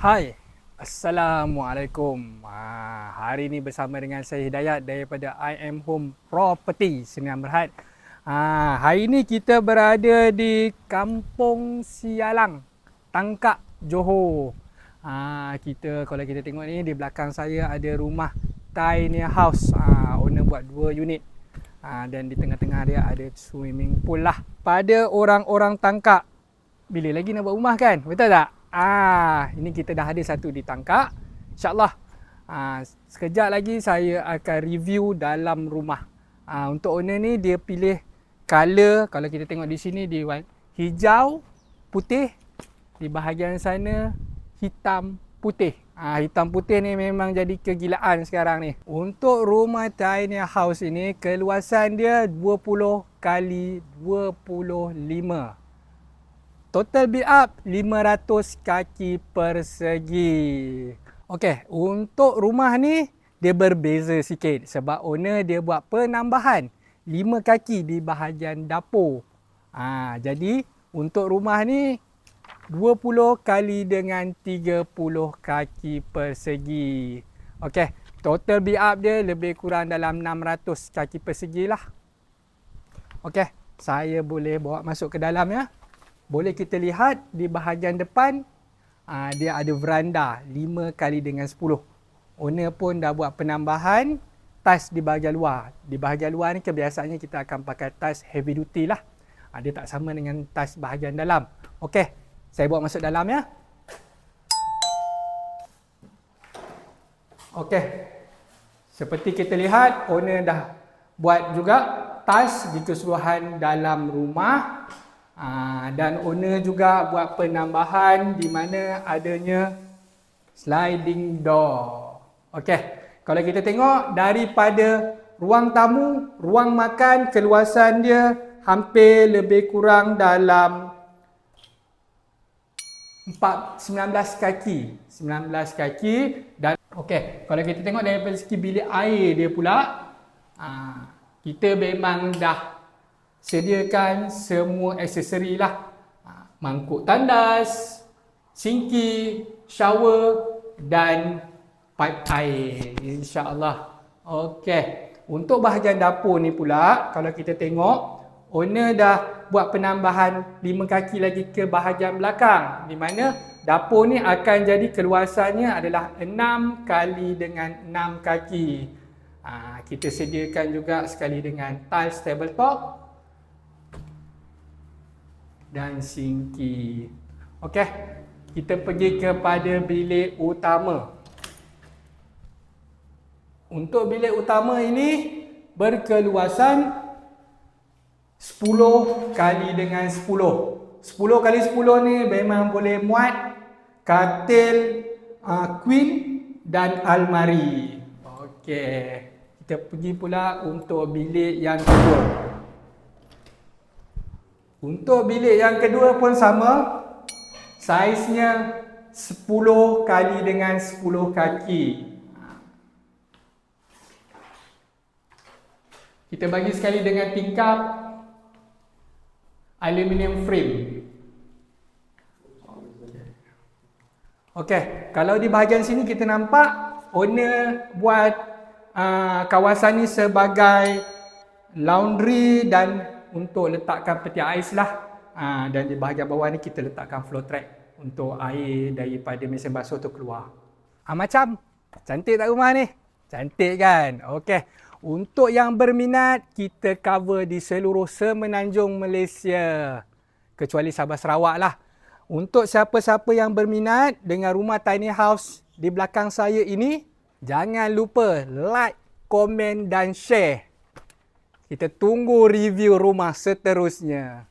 Hai, Assalamualaikum. Hari ini bersama dengan saya Hidayat daripada I Am Home Property Sdn Bhd. Hari ini kita berada di Kampung Sialang, Tangkak, Johor. Kalau kita tengok ni di belakang saya ada rumah tiny house. Owner buat 2 unit. Dan di tengah-tengah dia ada swimming pool lah. Pada orang-orang Tangkak, bila lagi nak buat rumah kan? Betul tak? Ini kita dah ada satu di Tangkak. InsyaAllah sekejap lagi saya akan review dalam rumah. Untuk owner ni dia pilih color, kalau kita tengok di sini dia hijau, putih. Di bahagian sana hitam, putih. Hitam putih ni memang jadi kegilaan sekarang ni. Untuk rumah tiny house ini keluasan dia 20 kali 25. Total build up 500 kaki persegi. Okey, untuk rumah ni dia berbeza sikit sebab owner dia buat penambahan 5 kaki di bahagian dapur. Jadi untuk rumah ni 20 kali dengan 30 kaki persegi. Okey, total build up dia lebih kurang dalam 600 kaki persegi lah. Okey, saya boleh bawa masuk ke dalam ya. Boleh kita lihat di bahagian depan dia ada veranda 5 kali dengan 10. Owner pun dah buat penambahan tiles di bahagian luar. Di bahagian luar ni kebiasaannya kita akan pakai tiles heavy duty lah. Dia tak sama dengan tiles bahagian dalam. Okey, saya bawa masuk dalam ya. Okey, seperti kita lihat owner dah buat juga tiles di keseluruhan dalam rumah. Dan owner juga buat penambahan di mana adanya sliding door. Okey, kalau kita tengok daripada ruang tamu, ruang makan, keluasan dia hampir lebih kurang dalam 19 kaki. 19 kaki dan okey, kalau kita tengok daripada segi bilik air dia pula, kita memang dah sediakan semua aksesori lah. Mangkuk tandas, sinki, shower dan pipe air. InsyaAllah. Okey. Untuk bahagian dapur ni pula, kalau kita tengok, owner dah buat penambahan 5 kaki lagi ke bahagian belakang. Di mana dapur ni akan jadi keluasannya adalah 6 kali dengan 6 kaki. Kita sediakan juga sekali dengan tiles tabletop dan sinki. Okey, kita pergi kepada bilik utama. Untuk bilik utama ini berkeluasan 10 kali dengan 10. 10 kali 10 ni memang boleh muat katil, queen dan almari. Okey, kita pergi pula untuk bilik yang kedua. Untuk bilik yang kedua pun sama. Saiznya 10 kali dengan 10 kaki. Kita bagi sekali dengan tingkap aluminium frame. Okey, kalau di bahagian sini kita nampak owner buat kawasan ni sebagai laundry dan untuk letakkan peti ais lah. Dan di bahagian bawah ni kita letakkan flow track untuk air daripada mesin basuh tu keluar. Macam cantik tak rumah ni? Cantik kan? Okey. Untuk yang berminat, kita cover di seluruh semenanjung Malaysia. Kecuali Sabah Sarawak lah. Untuk siapa-siapa yang berminat dengan rumah tiny house di belakang saya ini, jangan lupa like, komen dan share. Kita tunggu review rumah seterusnya.